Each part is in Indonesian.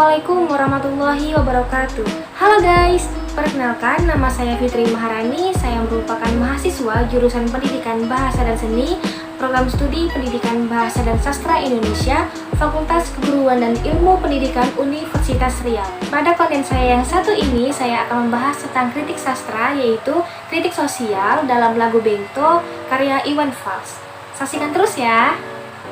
Assalamualaikum warahmatullahi wabarakatuh. Halo guys, perkenalkan nama saya Fitri Maharani. Saya merupakan mahasiswa jurusan Pendidikan Bahasa dan Seni, Program Studi Pendidikan Bahasa dan Sastra Indonesia, Fakultas Keguruan dan Ilmu Pendidikan Universitas Riau. Pada konten saya yang satu ini, saya akan membahas tentang kritik sastra, yaitu kritik sosial dalam lagu Bento karya Iwan Fals. Saksikan terus ya.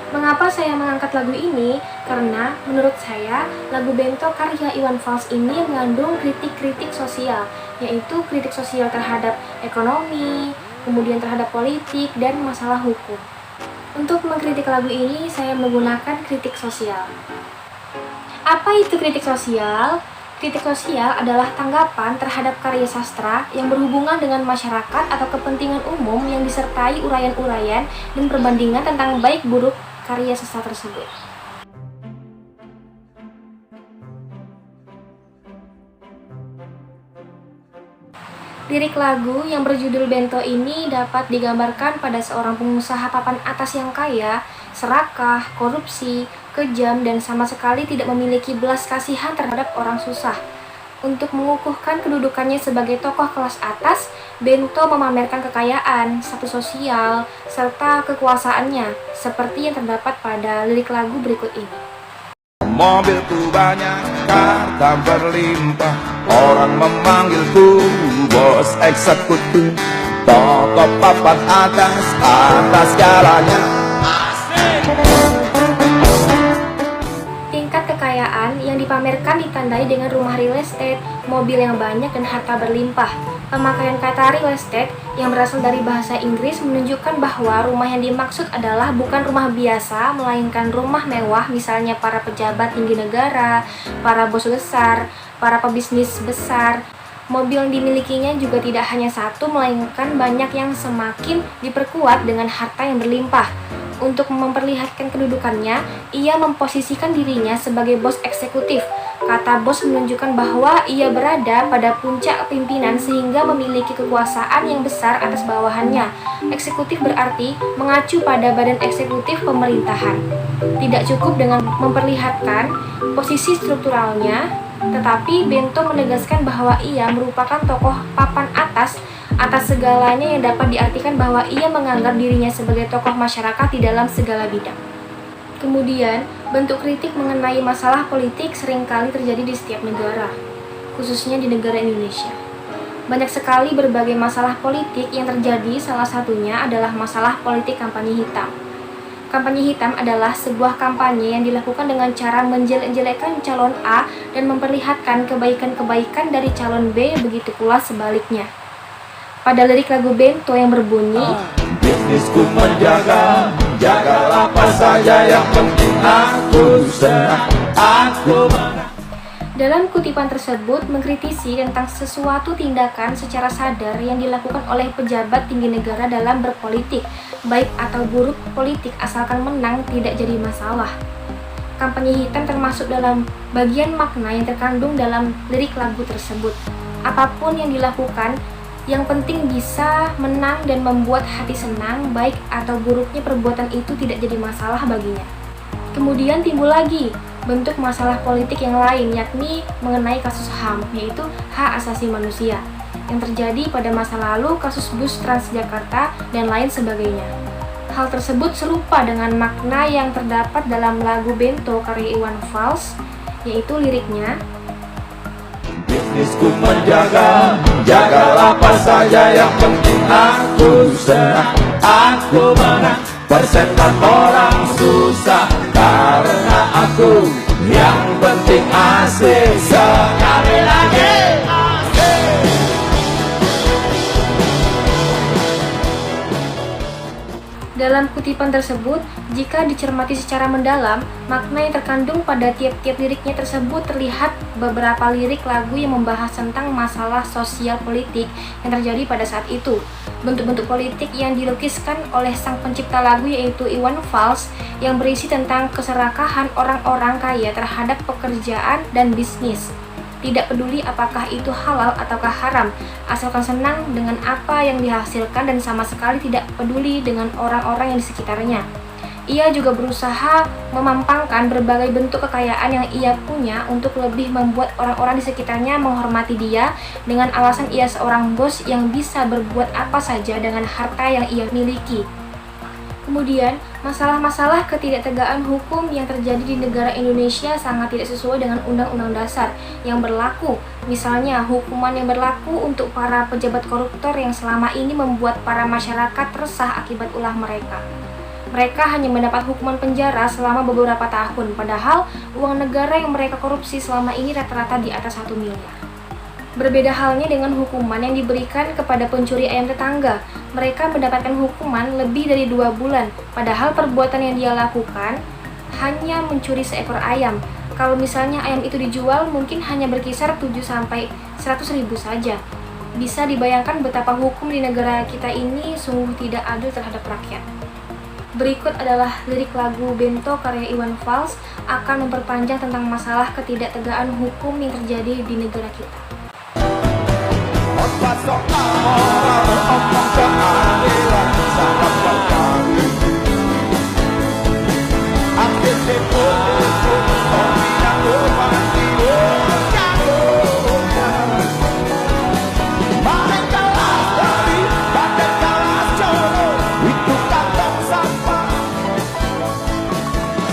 Mengapa saya mengangkat lagu ini? Karena menurut saya lagu Bento karya Iwan Fals ini mengandung kritik-kritik sosial, yaitu kritik sosial terhadap ekonomi, kemudian terhadap politik, dan masalah hukum. Untuk mengkritik lagu ini, saya menggunakan kritik sosial. Apa itu kritik sosial? Kritik sosial adalah tanggapan terhadap karya sastra yang berhubungan dengan masyarakat atau kepentingan umum yang disertai uraian-uraian dan perbandingan tentang baik buruk karya sastra tersebut. Lirik lagu yang berjudul Bento ini dapat digambarkan pada seorang pengusaha papan atas yang kaya, serakah, korupsi, kejam, dan sama sekali tidak memiliki belas kasihan terhadap orang susah. Untuk mengukuhkan kedudukannya sebagai tokoh kelas atas, Bento memamerkan kekayaan, status sosial, serta kekuasaannya, seperti yang terdapat pada lirik lagu berikut ini. Mobilku banyak, harta berlimpah, orang memanggilku bos eksekutif, tokoh papan atas segalanya. Tingkat kekayaan yang dipamerkan ditandai dengan rumah real estate, mobil yang banyak, dan harta berlimpah. Pemakaian kata real estate yang berasal dari bahasa Inggris menunjukkan bahwa rumah yang dimaksud adalah bukan rumah biasa, melainkan rumah mewah, misalnya para pejabat tinggi negara, para bos besar, para pebisnis besar. Mobil yang dimilikinya juga tidak hanya satu, melainkan banyak yang semakin diperkuat dengan harta yang berlimpah. Untuk memperlihatkan kedudukannya, ia memposisikan dirinya sebagai bos eksekutif. Kata bos menunjukkan bahwa ia berada pada puncak pimpinan sehingga memiliki kekuasaan yang besar atas bawahannya. Eksekutif berarti mengacu pada badan eksekutif pemerintahan. Tidak cukup dengan memperlihatkan posisi strukturalnya, tetapi Bento menegaskan bahwa ia merupakan tokoh papan atas segalanya, yang dapat diartikan bahwa ia menganggap dirinya sebagai tokoh masyarakat di dalam segala bidang. Kemudian, bentuk kritik mengenai masalah politik seringkali terjadi di setiap negara, khususnya di negara Indonesia. Banyak sekali berbagai masalah politik yang terjadi, salah satunya adalah masalah politik kampanye hitam. Kampanye hitam adalah sebuah kampanye yang dilakukan dengan cara menjelek-jelekkan calon A dan memperlihatkan kebaikan-kebaikan dari calon B, begitu pula sebaliknya. Pada lirik lagu Bento yang berbunyi, Bisnisku menjaga, jagalah apa saja, yang penting aku senang, aku menang. dalam kutipan tersebut mengkritisi tentang sesuatu tindakan secara sadar yang dilakukan oleh pejabat tinggi negara dalam berpolitik, baik atau buruk politik asalkan menang tidak jadi masalah. Kampanye hitam termasuk dalam bagian makna yang terkandung dalam lirik lagu tersebut. Apapun yang dilakukan, yang penting bisa menang dan membuat hati senang, baik atau buruknya perbuatan itu tidak jadi masalah baginya. Kemudian timbul lagi bentuk masalah politik yang lain, yakni mengenai kasus HAM, yaitu hak asasi manusia, yang terjadi pada masa lalu, kasus bus Transjakarta, dan lain sebagainya. Hal tersebut serupa dengan makna yang terdapat dalam lagu Bento karya Iwan Fals, yaitu liriknya, Bisnisku menjaga, jagalah apa saja, yang penting aku senang, aku menang. Persetan orang susah karena aku, yang penting asik. Sekali lagi asik. Dalam kutipan tersebut, jika dicermati secara mendalam, makna yang terkandung pada tiap-tiap liriknya tersebut terlihat beberapa lirik lagu yang membahas tentang masalah sosial politik yang terjadi pada saat itu. Bentuk-bentuk politik yang dilukiskan oleh sang pencipta lagu, yaitu Iwan Fals, yang berisi tentang keserakahan orang-orang kaya terhadap pekerjaan dan bisnis. Tidak peduli apakah itu halal ataukah haram, asalkan senang dengan apa yang dihasilkan dan sama sekali tidak peduli dengan orang-orang yang di sekitarnya. Ia juga berusaha memampangkan berbagai bentuk kekayaan yang ia punya untuk lebih membuat orang-orang di sekitarnya menghormati dia dengan alasan ia seorang bos yang bisa berbuat apa saja dengan harta yang ia miliki. Kemudian, masalah-masalah ketidaktegaan hukum yang terjadi di negara Indonesia sangat tidak sesuai dengan Undang-Undang Dasar yang berlaku. Misalnya, hukuman yang berlaku untuk para pejabat koruptor yang selama ini membuat para masyarakat resah akibat ulah mereka. Mereka hanya mendapat hukuman penjara selama beberapa tahun, padahal uang negara yang mereka korupsi selama ini rata-rata di atas 1 miliar. Berbeda halnya dengan hukuman yang diberikan kepada pencuri ayam tetangga. Mereka mendapatkan hukuman lebih dari 2 bulan, padahal perbuatan yang dia lakukan hanya mencuri seekor ayam. Kalau misalnya ayam itu dijual, mungkin hanya berkisar 7-100 ribu saja. Bisa dibayangkan betapa hukum di negara kita ini sungguh tidak adil terhadap rakyat. Berikut adalah lirik lagu Bento karya Iwan Fals akan memperpanjang tentang masalah ketidaktegaan hukum yang terjadi di negara kita.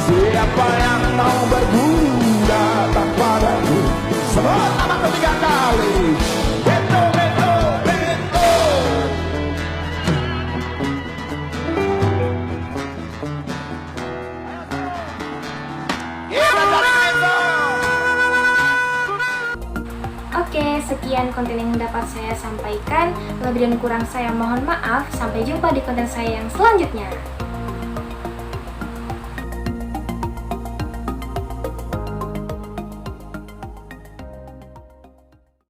Siapa yang mau berburu datang padaku. Sebut nama 3 kali. Bento, Bento, Bento. Oke, sekian konten yang dapat saya sampaikan. Lebih dan kurang saya mohon maaf. Sampai jumpa di konten saya yang selanjutnya.